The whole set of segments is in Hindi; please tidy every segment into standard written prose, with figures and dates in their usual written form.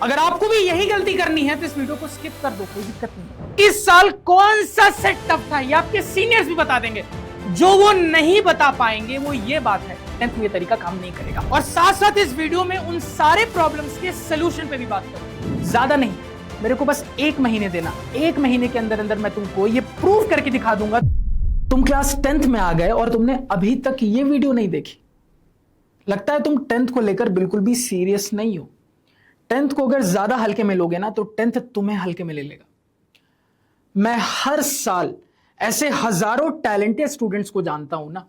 अगर आपको भी यही गलती करनी है तो इस वीडियो को स्किप कर दो, कोई दिक्कत नहीं। इस साल कौन सा सेट टफ था ये आपके सीनियर्स भी बता देंगे। जो वो नहीं बता पाएंगे वो ये बात है, टेंथ में ये तरीका काम नहीं करेगा। और साथ साथ इस वीडियो में उन सारे प्रॉब्लम्स के सोल्यूशन पे भी बात करूंगा। ज्यादा नहीं, मेरे को बस 1 महीने देना। 1 महीने के अंदर अंदर मैं तुमको ये प्रूव करके दिखा दूंगा। तुम क्लास 10th में आ गए और तुमने अभी तक ये वीडियो नहीं देखी। लगता है तुम 10th को लेकर बिल्कुल भी सीरियस नहीं हो। 10th को अगर ज्यादा हल्के में लोगे ना तो 10th तुम्हें हल्के में ले लेगा। मैं हर साल ऐसे हजारों टैलेंटेड स्टूडेंट्स को जानता हूं ना,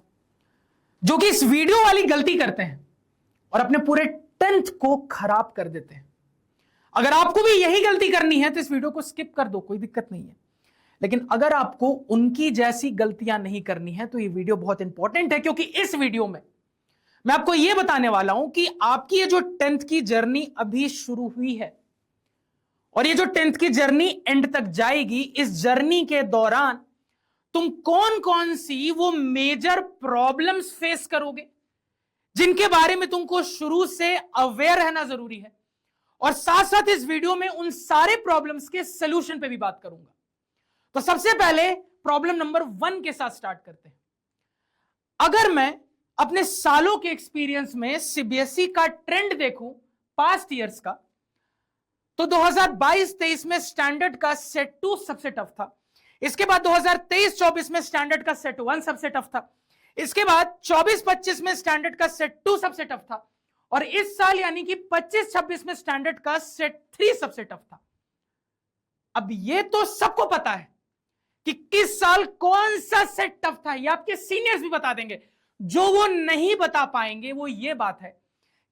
जो कि इस वीडियो वाली गलती करते हैं और अपने पूरे 10th को खराब कर देते हैं। अगर आपको भी यही गलती करनी है तो इस वीडियो को स्किप कर दो, कोई दिक्कत नहीं है। लेकिन अगर आपको उनकी जैसी गलतियां नहीं करनी है तो ये वीडियो बहुत इंपॉर्टेंट है, क्योंकि इस वीडियो में मैं आपको यह बताने वाला हूं कि आपकी ये जो 10th की जर्नी अभी शुरू हुई है और ये जो 10th की जर्नी एंड तक जाएगी, इस जर्नी के दौरान तुम कौन कौन सी वो मेजर प्रॉब्लम्स फेस करोगे जिनके बारे में तुमको शुरू से अवेयर रहना जरूरी है। और साथ साथ इस वीडियो में उन सारे प्रॉब्लम्स के सोल्यूशन पे भी बात करूंगा। तो सबसे पहले प्रॉब्लम नंबर 1 के साथ स्टार्ट करते हैं। अगर मैं अपने सालों के एक्सपीरियंस में सीबीएसई का ट्रेंड देखूं पास्ट ईयर्स का, तो 2022-23 में स्टैंडर्ड का सेट 2 सबसे टफ था। इसके बाद 2023-24 में स्टैंडर्ड का सेट 1 सबसे टफ था। इसके बाद 24-25 में स्टैंडर्ड का सेट 2 सबसे टफ था। और इस साल यानी कि 25-26 में स्टैंडर्ड का सेट 3 सबसे टफ था। अब ये तो सबको पता है कि किस साल कौन सा सेट टफ था, ये आपके सीनियर्स भी बता देंगे। जो वो नहीं बता पाएंगे वो ये बात है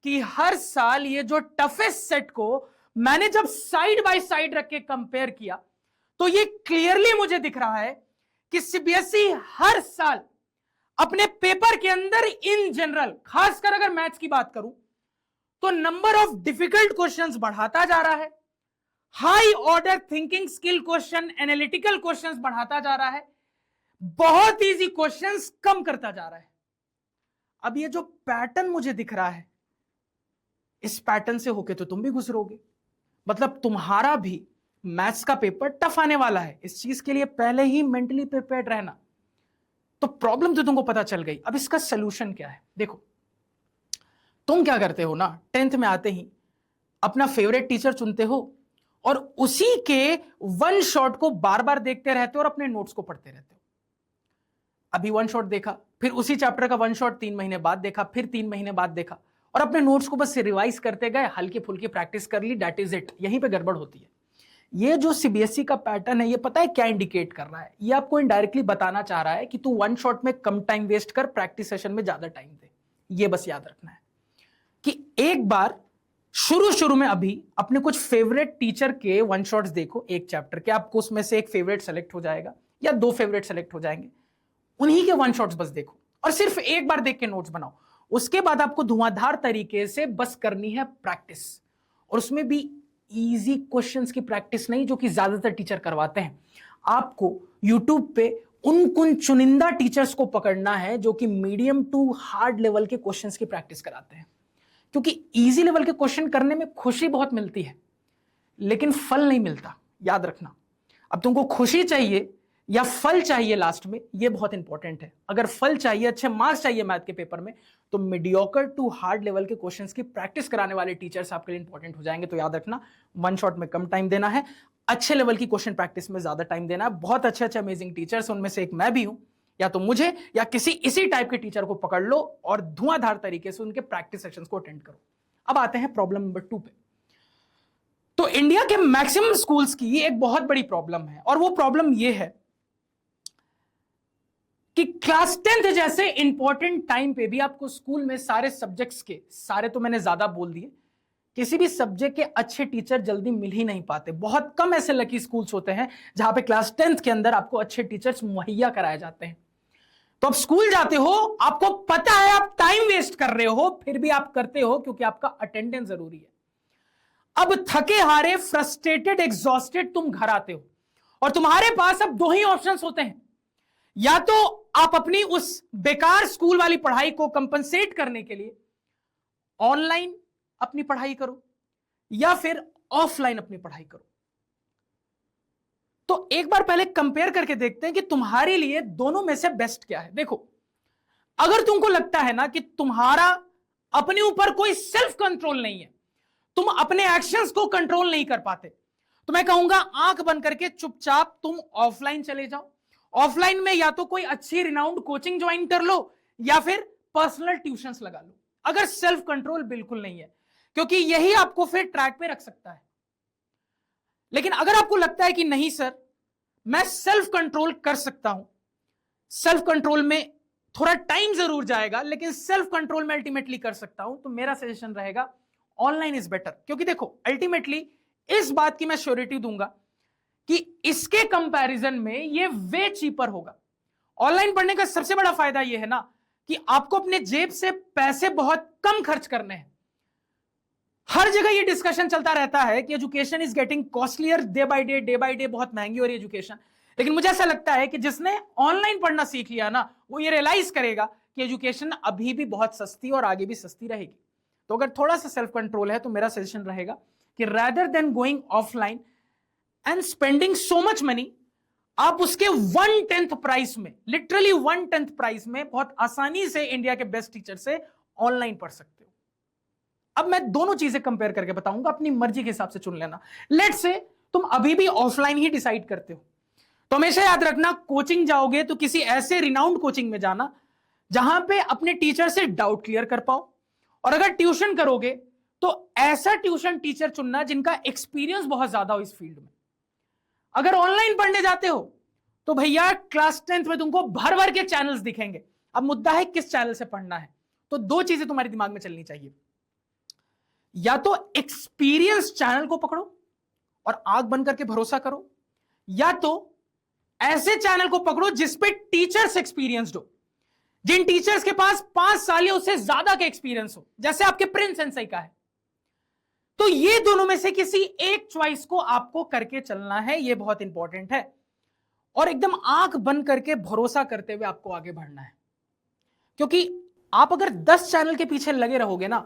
कि हर साल ये जो टफेस्ट सेट को मैंने जब साइड बाय साइड रख के कंपेयर किया तो ये क्लियरली मुझे दिख रहा है कि सीबीएसई हर साल अपने पेपर के अंदर इन जनरल, खासकर अगर मैथ्स की बात करूं, तो नंबर ऑफ डिफिकल्ट क्वेश्चंस बढ़ाता जा रहा है। High order thinking skill question, analytical questions बढ़ाता जा रहा है। बहुत इजी क्वेश्चंस कम करता जा रहा है। अब ये जो पैटर्न मुझे दिख रहा है, इस पैटर्न से होके तो तुम भी गुजरोगे। मतलब तुम्हारा भी मैथ्स का पेपर टफ आने वाला है। इस चीज के लिए पहले ही मेंटली प्रिपेयर्ड रहना। तो प्रॉब्लम तो तुमको पता चल गई। अब इसका सोल्यूशन क्या है? देखो, तुम क्या करते हो ना, 10th में आते ही अपना फेवरेट टीचर चुनते हो और उसी के वन शॉट को बार बार देखते रहते हो और अपने नोट्स को पढ़ते रहते हो। अभी वन शॉट देखा, फिर उसी चैप्टर का वन शॉट 3 महीने बाद देखा, फिर 3 महीने बाद देखा और अपने नोट्स को बस रिवाइज करते गए, हल्की फुल्की प्रैक्टिस कर ली, दैट इज इट। यहीं पे गड़बड़ होती है। ये जो सीबीएसई का पैटर्न है, ये पता है क्या इंडिकेट कर रहा है? ये आपको इनडायरेक्टली बताना चाह रहा है कि तू वन शॉट में कम टाइम वेस्ट कर, प्रैक्टिस सेशन में ज्यादा टाइम दे। ये बस याद रखना है कि एक बार शुरू में अभी अपने कुछ फेवरेट टीचर के वन शॉट्स देखो, एक चैप्टर के, आपको उसमें से एक फेवरेट सेलेक्ट हो जाएगा या 2 फेवरेट सेलेक्ट हो जाएंगे। उन्हीं के वन शॉट्स बस देखो और सिर्फ एक बार देख के नोट्स बनाओ। उसके बाद आपको धुआंधार तरीके से बस करनी है प्रैक्टिस, और उसमें भी इजी क्वेश्चंस की प्रैक्टिस नहीं जो कि ज्यादातर टीचर करवाते हैं। आपको यूट्यूब पे उन चुनिंदा टीचर्स को पकड़ना है जो कि मीडियम टू हार्ड लेवल के क्वेश्चंस की प्रैक्टिस कराते हैं, क्योंकि इजी लेवल के क्वेश्चन करने में खुशी बहुत मिलती है लेकिन फल नहीं मिलता, याद रखना। अब तुमको खुशी चाहिए या फल चाहिए लास्ट में, ये बहुत इंपॉर्टेंट है। अगर फल चाहिए, अच्छे मार्क्स चाहिए मैथ के पेपर में, तो मीडियोकर टू हार्ड लेवल के क्वेश्चंस की प्रैक्टिस कराने वाले टीचर्स आपके लिए इंपॉर्टेंट हो जाएंगे। तो याद रखना, वन शॉट में कम टाइम देना है, अच्छे लेवल की क्वेश्चन प्रैक्टिस में ज्यादा टाइम देना है। बहुत अच्छे अच्छे अमेजिंग टीचर्स, उनमें से एक मैं भी हूं। या तो मुझे या किसी इसी टाइप के टीचर को पकड़ लो और धुआंधार तरीके से उनके प्रैक्टिस सेशंस को अटेंड करो। अब आते हैं प्रॉब्लम नंबर 2 पे। तो इंडिया के मैक्सिमम स्कूल्स की एक बहुत बड़ी प्रॉब्लम है, और वो प्रॉब्लम ये है कि क्लास 10th जैसे इंपॉर्टेंट टाइम पे भी आपको स्कूल में सारे सब्जेक्ट्स के, सारे तो मैंने ज्यादा बोल दिए, किसी भी सब्जेक्ट के अच्छे टीचर जल्दी मिल ही नहीं पाते। बहुत कम ऐसे लकी स्कूल्स होते हैं जहां पे क्लास 10th के अंदर आपको अच्छे टीचर्स मुहैया कराए जाते हैं। तो आप स्कूल जाते हो, आपको पता है आप टाइम वेस्ट कर रहे हो, फिर भी आप करते हो क्योंकि आपका अटेंडेंस जरूरी है। अब थके हारे, फ्रस्ट्रेटेड, एग्जॉस्टेड तुम घर आते हो और तुम्हारे पास अब 2 ही ऑप्शंस होते हैं। या तो आप अपनी उस बेकार स्कूल वाली पढ़ाई को कंपनसेट करने के लिए ऑनलाइन अपनी पढ़ाई करो, या फिर ऑफलाइन अपनी पढ़ाई करो। तो एक बार पहले कंपेयर करके देखते हैं कि तुम्हारे लिए दोनों में से बेस्ट क्या है। देखो, अगर तुमको लगता है ना कि तुम्हारा अपने ऊपर कोई सेल्फ कंट्रोल नहीं है, तुम अपने एक्शंस को कंट्रोल नहीं कर पाते, तो मैं कहूंगा आंख बंद करके चुपचाप तुम ऑफलाइन चले जाओ। ऑफलाइन में या तो कोई अच्छी रिनाउंड कोचिंग ज्वाइन कर लो या फिर पर्सनल ट्यूशंस लगा लो, अगर सेल्फ कंट्रोल बिल्कुल नहीं है, क्योंकि यही आपको फिर ट्रैक पे रख सकता है। लेकिन अगर आपको लगता है कि नहीं सर, मैं सेल्फ कंट्रोल कर सकता हूं, सेल्फ कंट्रोल में थोड़ा टाइम जरूर जाएगा लेकिन सेल्फ कंट्रोल में अल्टीमेटली कर सकता हूं, तो मेरा सजेशन रहेगा ऑनलाइन इज बेटर। क्योंकि देखो, अल्टीमेटली इस बात की मैं श्योरिटी दूंगा कि इसके कंपैरिजन में ये वे चीपर होगा। ऑनलाइन पढ़ने का सबसे बड़ा फायदा ये है ना कि आपको अपने जेब से पैसे बहुत कम खर्च करने हैं। हर जगह ये डिस्कशन चलता रहता है कि education is getting costlier day by day बहुत महंगी हो रही है एजुकेशन। लेकिन मुझे ऐसा लगता है कि जिसने ऑनलाइन पढ़ना सीख लिया ना, वो ये रियलाइज करेगा कि एजुकेशन अभी भी बहुत सस्ती और आगे भी सस्ती रहेगी। तो अगर थोड़ा सा सेल्फ कंट्रोल है तो मेरा सजेशन रहेगा कि rather than going offline and spending so much money, आप उसके 1/10 प्राइस में, लिटरली 1/10 प्राइस में बहुत आसानी से इंडिया के बेस्ट टीचर से ऑनलाइन पढ़ सकते हो। अब मैं दोनों चीजें कंपेयर करके बताऊंगा, अपनी मर्जी के हिसाब से चुन लेना। लेट्स से तुम अभी भी ऑफलाइन ही डिसाइड करते हो, तो हमेशा याद रखना, कोचिंग जाओगे तो किसी ऐसे रिनाउंड कोचिंग में जाना जहां पे अपने टीचर से डाउट क्लियर कर पाओ, और अगर ट्यूशन करोगे तो ऐसा ट्यूशन टीचर चुनना जिनका एक्सपीरियंस बहुत ज्यादा हो इस फील्ड में। अगर ऑनलाइन पढ़ने जाते हो तो भैया क्लास 10th में तुमको भर भर के चैनल्स दिखेंगे। अब मुद्दा है किस चैनल से पढ़ना है। तो दो चीजें तुम्हारे दिमाग में चलनी चाहिए, या तो एक्सपीरियंस चैनल को पकड़ो और आंख बंद करके भरोसा करो, या तो ऐसे चैनल को पकड़ो जिसपे टीचर्स एक्सपीरियंस्ड हो, जिन टीचर्स के पास 5 साल या उससे ज्यादा का एक्सपीरियंस हो, जैसे आपके प्रिंस सेंसेई का है। तो ये दोनों में से किसी एक चॉइस को आपको करके चलना है, ये बहुत इंपॉर्टेंट है, और एकदम आंख बंद करके भरोसा करते हुए आपको आगे बढ़ना है। क्योंकि आप अगर 10 चैनल के पीछे लगे रहोगे ना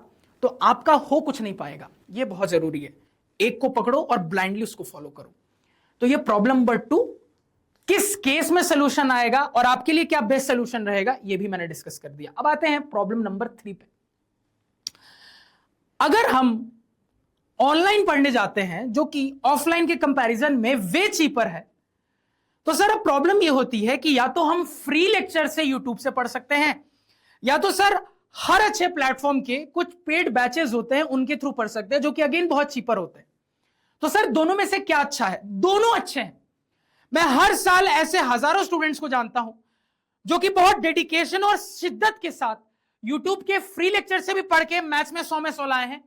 तो आपका हो कुछ नहीं पाएगा, ये बहुत जरूरी है। एक को पकड़ो और ब्लाइंडली उसको फॉलो करो। तो ये प्रॉब्लम नंबर 2, किस केस में सोल्यूशन आएगा और आपके लिए क्या बेस्ट सोल्यूशन रहेगा, ये भी मैंने डिस्कस कर दिया। अब आते हैं प्रॉब्लम नंबर 3 पे। अगर हम ऑनलाइन पढ़ने जाते हैं जो कि ऑफलाइन के कंपैरिजन में वे चीपर है, तो सर अब प्रॉब्लम ये होती है कि या तो हम फ्री लेक्चर से यूट्यूब से पढ़ सकते हैं, या तो सर हर अच्छे प्लेटफॉर्म के कुछ पेड बैचेस होते हैं उनके थ्रू पढ़ सकते हैं, जो कि अगेन बहुत चीपर होते हैं। तो सर दोनों में से क्या अच्छा है? दोनों अच्छे हैं। मैं हर साल ऐसे हजारों स्टूडेंट्स को जानता हूं जो कि बहुत डेडिकेशन और शिद्दत के साथ यूट्यूब के फ्री लेक्चर से भी पढ़ के मैथ्स में 100 में 100 लाए हैं,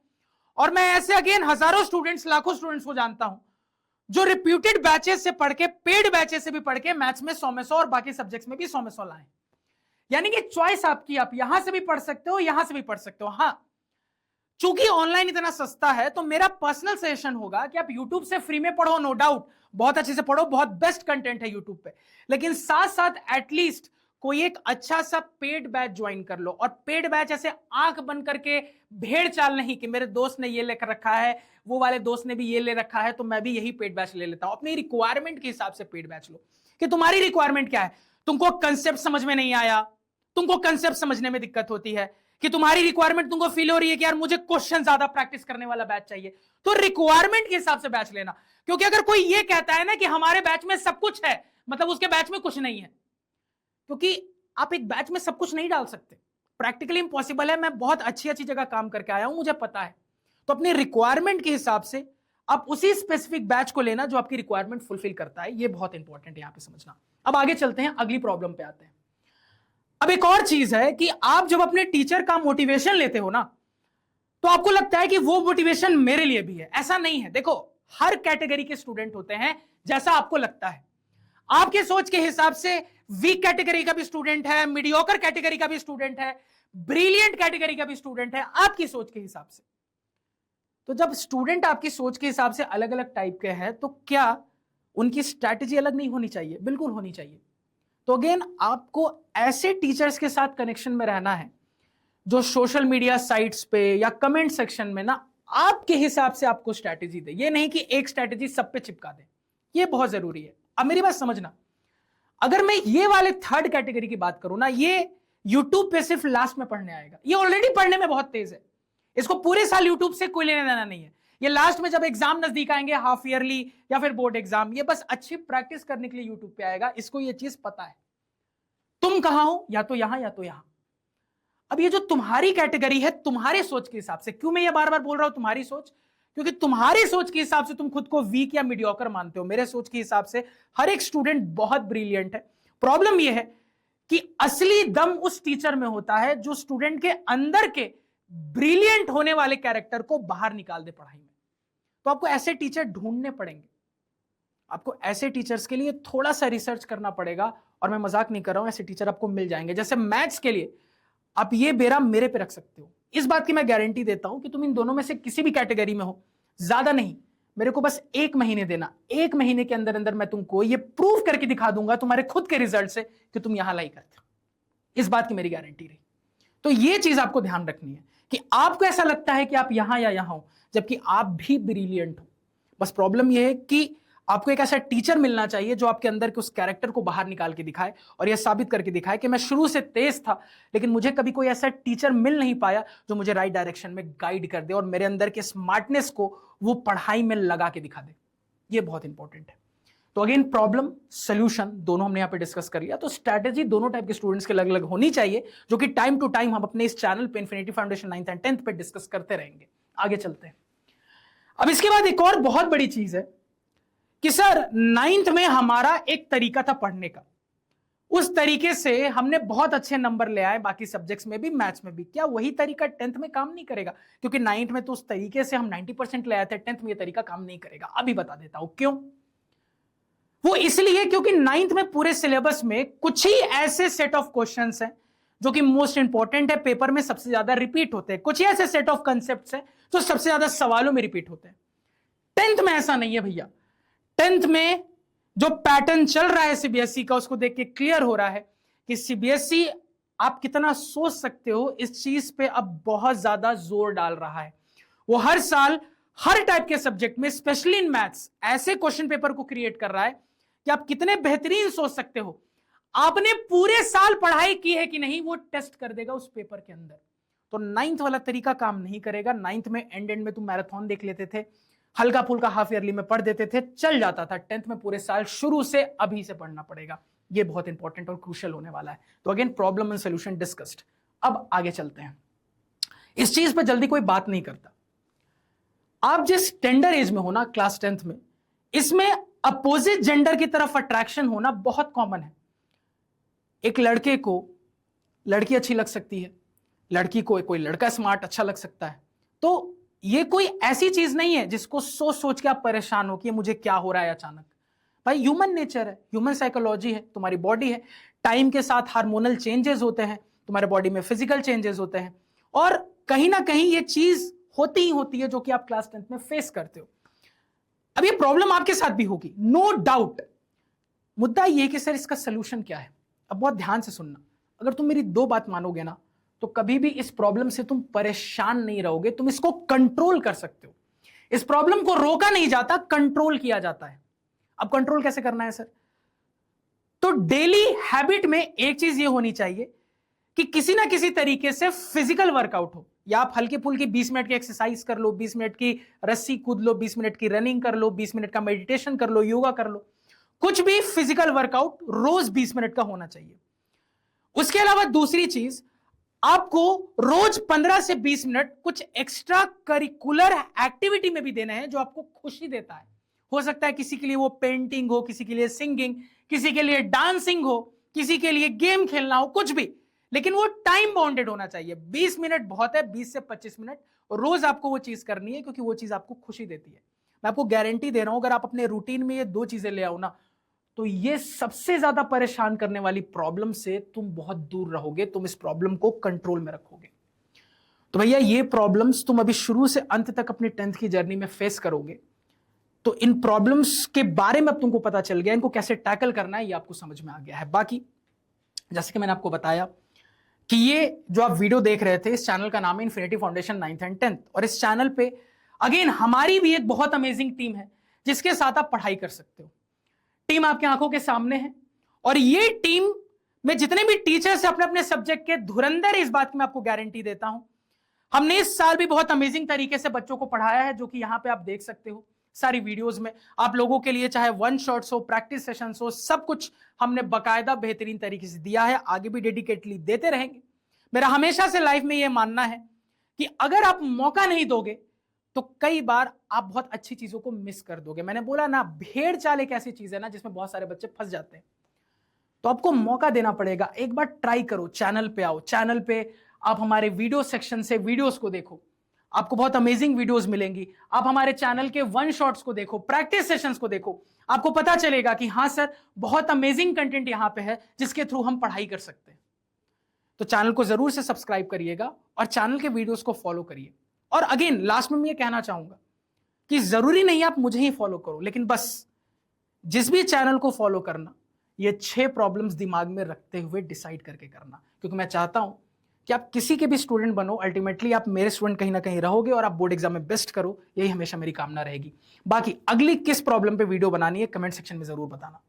और मैं ऐसे अगेन हजारों स्टूडेंट्स, लाखों स्टूडेंट्स को जानता हूं जो रिप्यूटेड बैचेस से पढ़ के, पेड बैचेस से भी पढ़ के मैथ्स में 100 में 100 और बाकी सब्जेक्ट्स में भी 100 में 100 लाए। यानी कि चॉइस आपकी, आप यहां से भी पढ़ सकते हो, यहां से भी पढ़ सकते हो। हां, चूंकि ऑनलाइन इतना सस्ता है तो मेरा पर्सनल सजेशन होगा कि आप यूट्यूब से फ्री में पढ़ो, नो डाउट बहुत अच्छे से पढ़ो, बहुत बेस्ट कंटेंट है यूट्यूब पे, लेकिन साथ साथ एटलीस्ट कोई एक अच्छा सा पेड बैच ज्वाइन कर लो। और पेड बैच ऐसे आंख बंद करके भेड़ चाल नहीं कि मेरे दोस्त ने ये लेकर रखा है, वो वाले दोस्त ने भी ये ले रखा है, तो मैं भी यही पेड बैच ले लेता हूं। अपनी रिक्वायरमेंट के हिसाब से पेड बैच लो कि तुम्हारी रिक्वायरमेंट क्या है। तुमको कंसेप्ट समझ में नहीं आया, तुमको कंसेप्ट समझने में दिक्कत होती है, कि तुम्हारी रिक्वायरमेंट तुमको फील हो रही है कि यार मुझे क्वेश्चन ज्यादा प्रैक्टिस करने वाला बैच चाहिए, तो रिक्वायरमेंट के हिसाब से बैच लेना। क्योंकि अगर कोई ये कहता है ना कि हमारे बैच में सब कुछ है, मतलब उसके बैच में कुछ नहीं है, क्योंकि आप एक बैच में सब कुछ नहीं डाल सकते, प्रैक्टिकली इंपॉसिबल है। मैं बहुत अच्छी अच्छी जगह काम करके आया हूं, मुझे पता है। तो अपनी रिक्वायरमेंट के हिसाब से आप उसी स्पेसिफिक बैच को लेना जो आपकी रिक्वायरमेंट फुलफिल करता है, ये बहुत इंपॉर्टेंट है यहां पे समझना। अब आगे चलते हैं, अगली प्रॉब्लम पे आते हैं। अब एक और चीज है कि आप जब अपने टीचर का मोटिवेशन लेते हो ना, तो आपको लगता है कि वो मोटिवेशन मेरे लिए भी है। ऐसा नहीं है। देखो, हर कैटेगरी के स्टूडेंट होते हैं, जैसा आपको लगता है। आपके सोच के हिसाब से वीक कैटेगरी का भी स्टूडेंट है, मीडियोकर कैटेगरी का भी स्टूडेंट है, ब्रिलियंट कैटेगरी का भी स्टूडेंट है, आपकी सोच के हिसाब से। तो जब स्टूडेंट आपकी सोच के हिसाब से अलग अलग टाइप के हैं, तो क्या उनकी स्ट्रैटेजी अलग नहीं होनी चाहिए? बिल्कुल होनी चाहिए। तो अगेन आपको ऐसे टीचर्स के साथ कनेक्शन में रहना है जो सोशल मीडिया साइट्स पे या कमेंट सेक्शन में ना आपके हिसाब से आपको स्ट्रैटेजी दे, ये नहीं कि एक स्ट्रैटेजी सब पे चिपका दे। ये बहुत जरूरी है। अब मेरी बात समझना, अगर मैं ये वाले थर्ड कैटेगरी की बात करूं ना, ये यूट्यूब पे सिर्फ लास्ट में पढ़ने आएगा। ये ऑलरेडी पढ़ने में बहुत तेज है, इसको पूरे साल यूट्यूब से कोई लेना देना नहीं है। ये लास्ट में जब एग्जाम नजदीक आएंगे, हाफ ईयरली या फिर बोर्ड एग्जाम, ये बस अच्छी प्रैक्टिस करने के लिए यूट्यूब पे आएगा। इसको ये चीज पता है तुम कहां हो, या तो यहां या तो यहां। अब ये जो तुम्हारी कैटेगरी है, तुम्हारे सोच के हिसाब से, क्यों मैं ये बार बार बोल रहा हूं तुम्हारी सोच, क्योंकि तुम्हारी सोच के हिसाब से तुम खुद को वीक या मीडियोकर मानते हो। मेरे सोच के हिसाब से हर एक स्टूडेंट बहुत ब्रिलियंट है। प्रॉब्लम यह है कि असली दम उस टीचर में होता है जो स्टूडेंट के अंदर के ब्रिलियंट होने वाले कैरेक्टर को बाहर निकाल दे पढ़ाई में। तो आपको ऐसे टीचर ढूंढने पड़ेंगे। आपको ऐसे टीचर्स के लिए थोड़ा सा रिसर्च करना पड़ेगा, और मैं मजाक नहीं कर रहा हूं, ऐसे टीचर आपको मिल जाएंगे। जैसे मैथ्स के लिए आप ये बेरा मेरे पे रख सकते हो। इस बात की मैं गारंटी देता हूं कि तुम इन दोनों में से किसी भी कैटेगरी में हो, ज्यादा नहीं, मेरे को बस 1 महीने देना। 1 महीने के अंदर अंदर मैं तुमको ये प्रूव करके दिखा दूंगा तुम्हारे खुद के रिजल्ट से कि तुम यहां लाई करते हो। इस बात की मेरी गारंटी रही। तो ये चीज आपको ध्यान रखनी है कि आपको ऐसा लगता है कि आप यहां या यहां हो, जबकि आप भी ब्रिलियंट हो। बस प्रॉब्लम यह है कि आपको एक ऐसा टीचर मिलना चाहिए जो आपके अंदर के उस कैरेक्टर को बाहर निकाल के दिखाए और यह साबित करके दिखाए कि मैं शुरू से तेज था, लेकिन मुझे कभी कोई ऐसा टीचर मिल नहीं पाया जो मुझे राइट डायरेक्शन में गाइड कर दे और मेरे अंदर के स्मार्टनेस को वो पढ़ाई में लगा के दिखा दे। ये बहुत इंपॉर्टेंट है। तो अगेन, प्रॉब्लम सोल्यूशन दोनों हमने यहां पे डिस्कस कर लिया। तो स्ट्रैटेजी दोनों टाइप के स्टूडेंट्स के अलग अलग होनी चाहिए, जो कि टाइम टू टाइम हम अपने इस चैनल पे infinity foundation 9th and 10th पे डिस्कस करते रहेंगे। आगे चलते हैं। अब इसके बाद एक और बहुत बड़ी चीज है कि सर 9th में हमारा एक तरीका था पढ़ने का, उस तरीके से हमने बहुत अच्छे नंबर ले आए बाकी सब्जेक्ट्स में भी, मैथ्स में भी। क्या वही तरीका 10th में काम नहीं करेगा? क्योंकि 9th में तो उस तरीके से हम 90% ले आए थे, 10th में यह तरीका काम नहीं करेगा। अभी बता देता हूं क्यों। वो इसलिए क्योंकि 9th में पूरे सिलेबस में कुछ ही ऐसे सेट ऑफ क्वेश्चंस हैं जो कि मोस्ट इंपॉर्टेंट है, पेपर में सबसे ज्यादा रिपीट होते हैं। कुछ ही ऐसे सेट ऑफ कंसेप्ट्स हैं जो सबसे ज्यादा सवालों में रिपीट होते हैं। 10th में ऐसा नहीं है भैया। 10th में जो पैटर्न चल रहा है सीबीएसई का, उसको देख के क्लियर हो रहा है कि सीबीएसई आप कितना सोच सकते हो इस चीज पे अब बहुत ज्यादा जोर डाल रहा है। वो हर साल हर टाइप के सब्जेक्ट में, स्पेशली इन मैथ्स, ऐसे क्वेश्चन पेपर को क्रिएट कर रहा है कि आप कितने बेहतरीन सोच सकते हो, आपने पूरे साल पढ़ाई की है कि नहीं, वो टेस्ट कर देगा उस पेपर के अंदर। तो 9th वाला तरीका काम नहीं करेगा। 9th में एंड में तुम मैराथन देख लेते थे, हल्का फुल्का हाफ ईयरली में पढ़ देते थे, चल जाता था। 10th में पूरे साल शुरू से अभी से पढ़ना पड़ेगा। ये बहुत इंपॉर्टेंट और क्रूशियल होने वाला है। तो again, problem and solution discussed. अब आगे चलते हैं। इस चीज पर जल्दी कोई बात नहीं करता। आप जिस टेंडर एज में हो ना, क्लास 10th में, इसमें अपोजिट जेंडर की तरफ अट्रैक्शन होना बहुत कॉमन है। एक लड़के को लड़की अच्छी लग सकती है, लड़की को कोई लड़का स्मार्ट अच्छा लग सकता है। तो ये कोई ऐसी चीज नहीं है जिसको सोच सोच के आप परेशान हो कि मुझे क्या हो रहा है अचानक। भाई, ह्यूमन नेचर है, ह्यूमन साइकोलॉजी है, तुम्हारी बॉडी है। टाइम के साथ हार्मोनल चेंजेस होते हैं, तुम्हारे बॉडी में फिजिकल चेंजेस होते हैं, और कहीं ना कहीं ये चीज होती ही होती है जो कि आप क्लास 10th में फेस करते हो। अब ये प्रॉब्लम आपके साथ भी होगी, नो डाउट। मुद्दा ये कि सर इसका सोल्यूशन क्या है। अब बहुत ध्यान से सुनना, अगर तुम मेरी 2 बात मानोगे ना, तो कभी भी इस प्रॉब्लम से तुम परेशान नहीं रहोगे। तुम इसको कंट्रोल कर सकते हो। इस प्रॉब्लम को रोका नहीं जाता, कंट्रोल किया जाता है। अब कंट्रोल कैसे करना है सर? तो डेली हैबिट में एक चीज ये होनी चाहिए कि किसी ना किसी तरीके से फिजिकल वर्कआउट हो। या आप हल्की फुल्की 20 मिनट की एक्सरसाइज कर लो, 20 मिनट की रस्सी कूद लो, 20 मिनट की रनिंग कर लो, 20 मिनट का मेडिटेशन कर लो, योगा कर लो। कुछ भी फिजिकल वर्कआउट रोज 20 मिनट का होना चाहिए। उसके अलावा दूसरी चीज, आपको रोज 15 से 20 मिनट कुछ एक्स्ट्रा करिकुलर एक्टिविटी में भी देना है जो आपको खुशी देता है। हो सकता है किसी के लिए वो पेंटिंग हो, किसी के लिए सिंगिंग, किसी के लिए डांसिंग हो, किसी के लिए गेम खेलना हो, कुछ भी, लेकिन वो टाइम बाउंडेड होना चाहिए। 20 मिनट बहुत है, 20 से 25 मिनट रोज आपको वो चीज करनी है, क्योंकि वो चीज आपको खुशी देती है। मैं आपको गारंटी दे रहा हूं, अगर आप अपने रूटीन में ये 2 चीजें ले आओ ना, तो ये सबसे ज्यादा परेशान करने वाली प्रॉब्लम से तुम बहुत दूर रहोगे। तुम इस प्रॉब्लम को कंट्रोल में रखोगे। तो भैया, ये प्रॉब्लम्स तुम अभी शुरू से अंत तक अपनी 10th की जर्नी में फेस करोगे। तो इन प्रॉब्लम्स के बारे में अब तुमको पता चल गया, इनको कैसे टैकल करना है ये आपको समझ में आ गया है। बाकी जैसे कि मैंने आपको बताया कि ये जो आप वीडियो देख रहे थे, इस चैनल का नाम है infinity foundation 9th and 10th, और इस चैनल पे अगेन हमारी भी एक बहुत अमेजिंग टीम है जिसके साथ आप पढ़ाई कर सकते हो। टीम आपकी आंखों के सामने है और ये टीम में जितने भी टीचर्स हैं अपने अपने सब्जेक्ट के धुरंधर, इस बात की मैं आपको गारंटी देता हूं। हमने इस साल भी बहुत अमेजिंग तरीके से बच्चों को पढ़ाया है, जो कि यहां पे आप देख सकते हो सारी वीडियोस में। आप लोगों के लिए चाहे वन शॉट्स हो, प्रैक्टिस सेशंस हो, सब कुछ हमने बकायदा बेहतरीन तरीके से दिया है, आगे भी डेडिकेटली देते रहेंगे। मेरा हमेशा से लाइफ में यह मानना है कि अगर आप मौका नहीं दोगे तो कई बार आप बहुत अच्छी चीजों को मिस कर दोगे। मैंने बोला ना, भेड़ चाल एक ऐसी चीज है ना जिसमें बहुत सारे बच्चे फंस जाते हैं। तो आपको मौका देना पड़ेगा, एक बार ट्राई करो, चैनल पे आओ, चैनल पे आप हमारे वीडियो सेक्शन से वीडियोस को देखो, आपको बहुत अमेजिंग वीडियोस मिलेंगी। आप हमारे चैनल के वन शॉट्स को देखो, प्रैक्टिस सेशंस को देखो, आपको पता चलेगा कि हाँ सर, बहुत अमेजिंग कंटेंट यहां पे है जिसके थ्रू हम पढ़ाई कर सकते हैं। तो चैनल को जरूर से सब्सक्राइब करिएगा और चैनल के वीडियोस को फॉलो करिए। और अगेन लास्ट में मैं ये कहना चाहूंगा कि जरूरी नहीं आप मुझे ही फॉलो करो, लेकिन बस जिस भी चैनल को फॉलो करना, ये 6 प्रॉब्लम्स दिमाग में रखते हुए डिसाइड करके करना, क्योंकि मैं चाहता हूं कि आप किसी के भी स्टूडेंट बनो, अल्टीमेटली आप मेरे स्टूडेंट कहीं ना कहीं रहोगे और आप बोर्ड एग्जाम में बेस्ट करो, यही हमेशा मेरी कामना रहेगी। बाकी अगली किस प्रॉब्लम पे वीडियो बनानी है कमेंट सेक्शन में जरूर बताना।